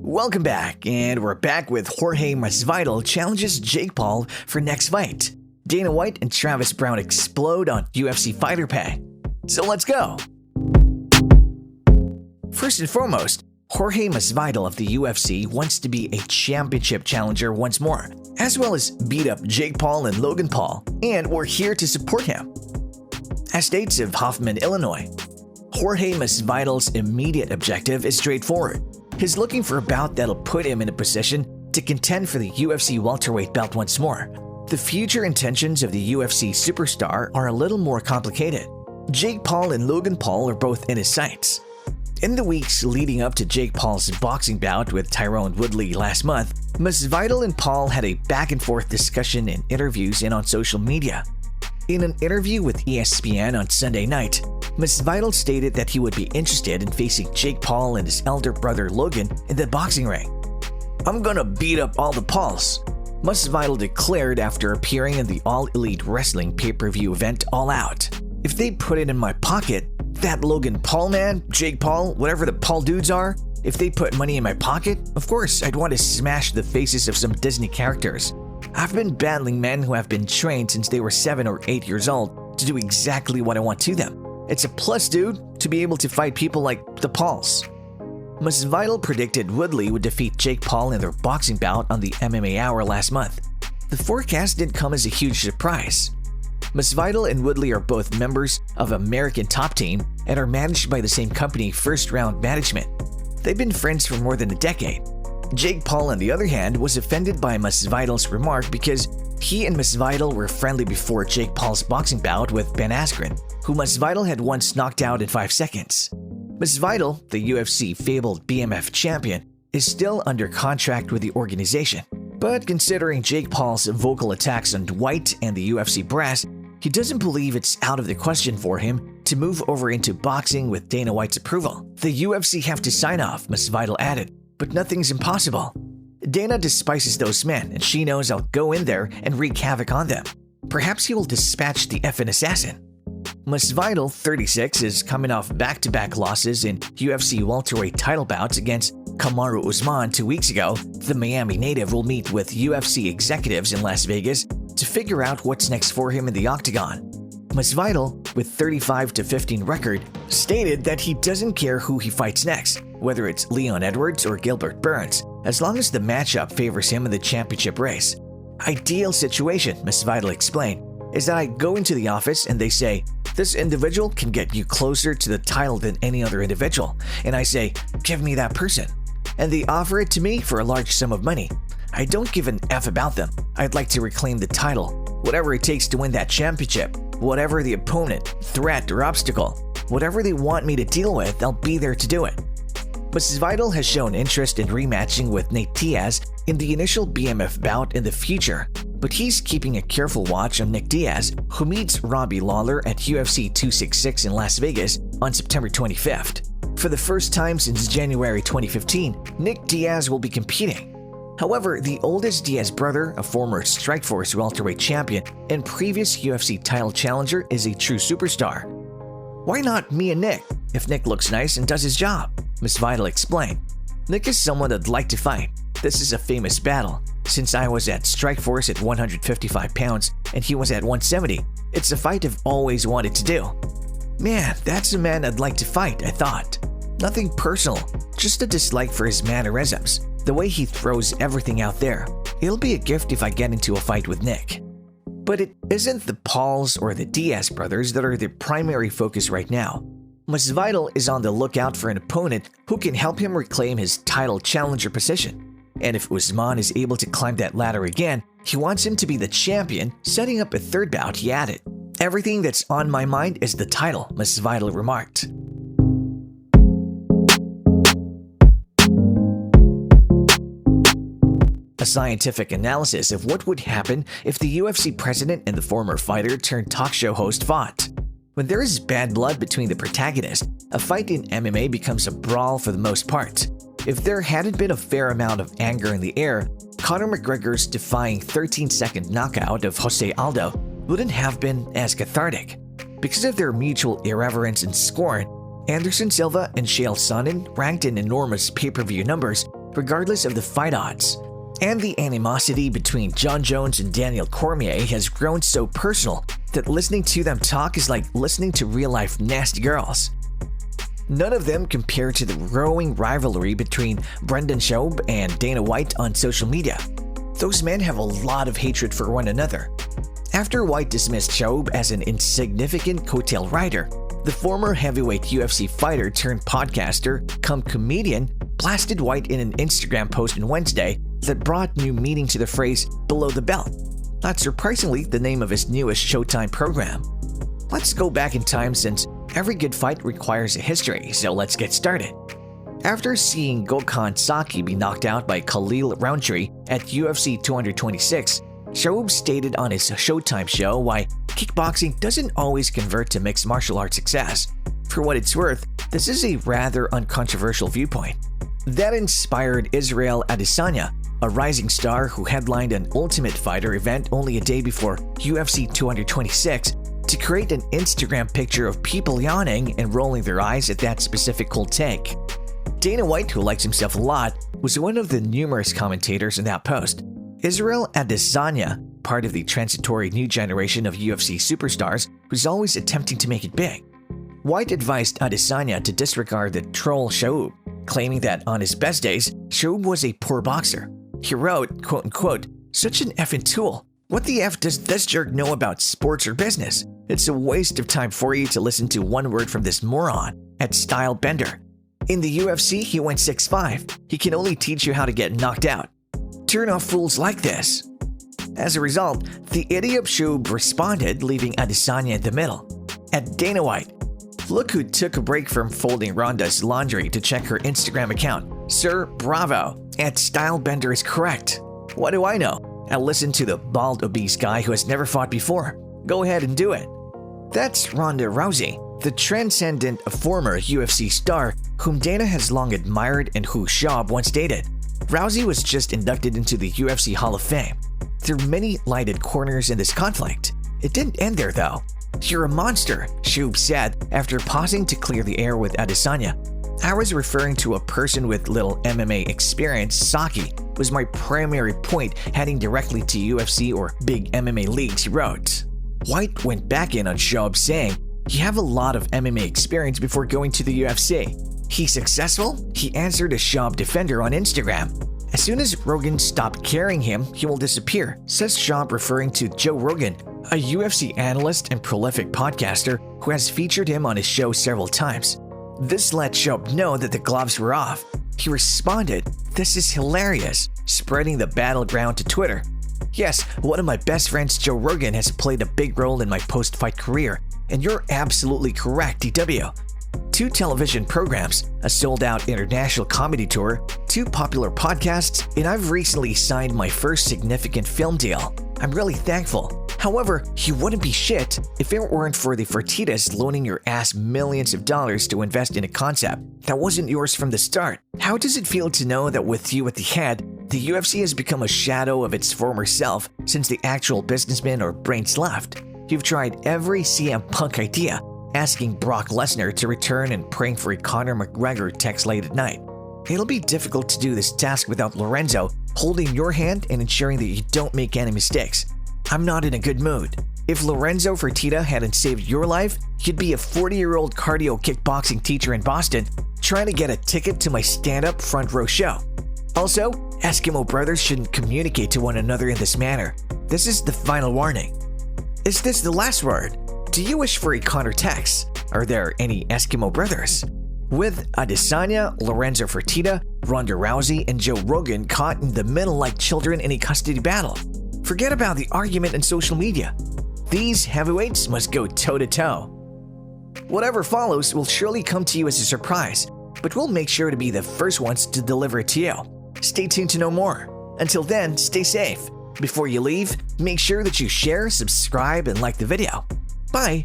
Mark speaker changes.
Speaker 1: Welcome back, and we're back with Jorge Masvidal challenges Jake Paul for next fight. Dana White and Travis Browne explode on UFC Fighter Pay. So let's go! First and foremost, Jorge Masvidal of the UFC wants to be a championship challenger once more, as well as beat up Jake Paul and Logan Paul, and we're here to support him. As states of Hoffman, Illinois, Jorge Masvidal's immediate objective is straightforward. He's looking for a bout that'll put him in a position to contend for the UFC welterweight belt once more. The future intentions of the UFC superstar are a little more complicated. Jake Paul and Logan Paul are both in his sights. In the weeks leading up to Jake Paul's boxing bout with Tyron Woodley last month, Masvidal and Paul had a back-and-forth discussion in interviews and on social media. In an interview with ESPN on Sunday night, Masvidal stated that he would be interested in facing Jake Paul and his elder brother Logan in the boxing ring. "I'm gonna beat up all the Pauls," Masvidal declared after appearing in the All Elite Wrestling pay-per-view event All Out. "If they put it in my pocket, that Logan Paul man, Jake Paul, whatever the Paul dudes are, if they put money in my pocket, of course I'd want to smash the faces of some Disney characters. I've been battling men who have been trained since they were 7 or 8 years old to do exactly what I want to them. It's a plus, dude, to be able to fight people like the Pauls." Masvidal predicted Woodley would defeat Jake Paul in their boxing bout on the MMA Hour last month. The forecast didn't come as a huge surprise. Masvidal and Woodley are both members of American Top Team and are managed by the same company, First Round Management. They've been friends for more than a decade. Jake Paul, on the other hand, was offended by Masvidal's remark because he and Masvidal were friendly before Jake Paul's boxing bout with Ben Askren, who Masvidal had once knocked out in 5 seconds. Masvidal, the UFC fabled BMF champion, is still under contract with the organization. But considering Jake Paul's vocal attacks on White and the UFC brass, he doesn't believe it's out of the question for him to move over into boxing with Dana White's approval. "The UFC have to sign off," Masvidal added, "but nothing's impossible. Dana despises those men, and she knows I'll go in there and wreak havoc on them. Perhaps he will dispatch the effing assassin." Masvidal, 36, is coming off back-to-back losses in UFC welterweight title bouts against Kamaru Usman 2 weeks ago. The Miami native will meet with UFC executives in Las Vegas to figure out what's next for him in the octagon. Masvidal, with 35-15 record, stated that he doesn't care who he fights next, whether it's Leon Edwards or Gilbert Burns, as long as the matchup favors him in the championship race. "Ideal situation," Masvidal explained, "is that I go into the office and they say, 'This individual can get you closer to the title than any other individual,' and I say, 'Give me that person.' And they offer it to me for a large sum of money. I don't give an F about them. I'd like to reclaim the title, whatever it takes to win that championship, whatever the opponent, threat, or obstacle. Whatever they want me to deal with, I'll be there to do it." Masvidal has shown interest in rematching with Nate Diaz in the initial BMF bout in the future, but he's keeping a careful watch on Nick Diaz, who meets Robbie Lawler at UFC 266 in Las Vegas on September 25th. For the first time since January 2015, Nick Diaz will be competing. However, the oldest Diaz brother, a former Strikeforce welterweight champion and previous UFC title challenger, is a true superstar. "Why not me and Nick, if Nick looks nice and does his job?" Masvidal explained. "Nick is someone I'd like to fight. This is a famous battle. Since I was at Strikeforce at 155 pounds and he was at 170, it's a fight I've always wanted to do." "Man, that's a man I'd like to fight," I thought. Nothing personal, just a dislike for his mannerisms, the way he throws everything out there. It'll be a gift if I get into a fight with Nick. But it isn't the Pauls or the Diaz brothers that are the primary focus right now. Masvidal is on the lookout for an opponent who can help him reclaim his title challenger position. And if Usman is able to climb that ladder again, he wants him to be the champion, setting up a third bout, he added. "Everything that's on my mind is the title," Masvidal remarked. A scientific analysis of what would happen if the UFC president and the former fighter turned talk show host fought. When there is bad blood between the protagonists, a fight in MMA becomes a brawl for the most part. If there hadn't been a fair amount of anger in the air, Conor McGregor's defying 13-second knockout of Jose Aldo wouldn't have been as cathartic. Because of their mutual irreverence and scorn, Anderson Silva and Chael Sonnen ranked in enormous pay-per-view numbers regardless of the fight odds. And the animosity between Jon Jones and Daniel Cormier has grown so personal that listening to them talk is like listening to real-life nasty girls. None of them compare to the growing rivalry between Brendan Schaub and Dana White on social media. Those men have a lot of hatred for one another. After White dismissed Schaub as an insignificant coattail rider, the former heavyweight UFC fighter turned podcaster cum comedian blasted White in an Instagram post on Wednesday that brought new meaning to the phrase "below the belt," not surprisingly the name of his newest Showtime program. Let's go back in time since every good fight requires a history, so let's get started. After seeing Gokhan Saki be knocked out by Khalil Rountree at UFC 226, Schaub stated on his Showtime show why kickboxing doesn't always convert to mixed martial arts success. For what it's worth, this is a rather uncontroversial viewpoint. That inspired Israel Adesanya, a rising star who headlined an Ultimate Fighter event only a day before UFC 226, to create an Instagram picture of people yawning and rolling their eyes at that specific cold take. Dana White, who likes himself a lot, was one of the numerous commentators in that post. Israel Adesanya, part of the transitory new generation of UFC superstars who's always attempting to make it big. White advised Adesanya to disregard the troll Schaub, claiming that on his best days, Schaub was a poor boxer. He wrote, quote-unquote, "Such an effing tool. What the F does this jerk know about sports or business? It's a waste of time for you to listen to one word from this moron at Style Bender. In the UFC, he went 6'5". He can only teach you how to get knocked out. Turn off fools like this." As a result, the idiot Schaub responded, leaving Adesanya in the middle. At Dana White, "Look who took a break from folding Ronda's laundry to check her Instagram account. Sir, bravo. At Stylebender is correct. What do I know? I listen to the bald obese guy who has never fought before. Go ahead and do it." That's Ronda Rousey, the transcendent former UFC star whom Dana has long admired and who Schaub once dated. Rousey was just inducted into the UFC Hall of Fame. There are many lighted corners in this conflict. It didn't end there though. "You're a monster," Schaub said after pausing to clear the air with Adesanya. "I was referring to a person with little MMA experience. Saki was my primary point heading directly to UFC or big MMA leagues," he wrote. White went back in on Schaub saying, "You have a lot of MMA experience before going to the UFC. He's successful?" He answered a Schaub defender on Instagram. "As soon as Rogan stopped carrying him, he will disappear," says Schaub, referring to Joe Rogan, a UFC analyst and prolific podcaster who has featured him on his show several times. This let Schaub know that the gloves were off. He responded, "This is hilarious," spreading the battleground to Twitter. "Yes, one of my best friends, Joe Rogan, has played a big role in my post-fight career, and you're absolutely correct, DW. 2 television programs, a sold-out international comedy tour, 2 popular podcasts, and I've recently signed my first significant film deal. I'm really thankful. However, you wouldn't be shit if it weren't for the Fertittas loaning your ass millions of dollars to invest in a concept that wasn't yours from the start. How does it feel to know that with you at the head, the UFC has become a shadow of its former self since the actual businessman or brains left? You've tried every CM Punk idea, asking Brock Lesnar to return and praying for a Conor McGregor text late at night. It'll be difficult to do this task without Lorenzo holding your hand and ensuring that you don't make any mistakes. I'm not in a good mood. If Lorenzo Fertitta hadn't saved your life, you'd be a 40-year-old cardio kickboxing teacher in Boston trying to get a ticket to my stand-up front row show. Also, Eskimo brothers shouldn't communicate to one another in this manner. This is the final warning. Is this the last word? Do you wish for a Conor text? Are there any Eskimo brothers? With Adesanya, Lorenzo Fertitta, Ronda Rousey, and Joe Rogan caught in the middle like children in a custody battle, forget about the argument on social media. These heavyweights must go toe-to-toe. Whatever follows will surely come to you as a surprise, but we'll make sure to be the first ones to deliver it to you. Stay tuned to know more. Until then, stay safe. Before you leave, make sure that you share, subscribe, and like the video. Bye!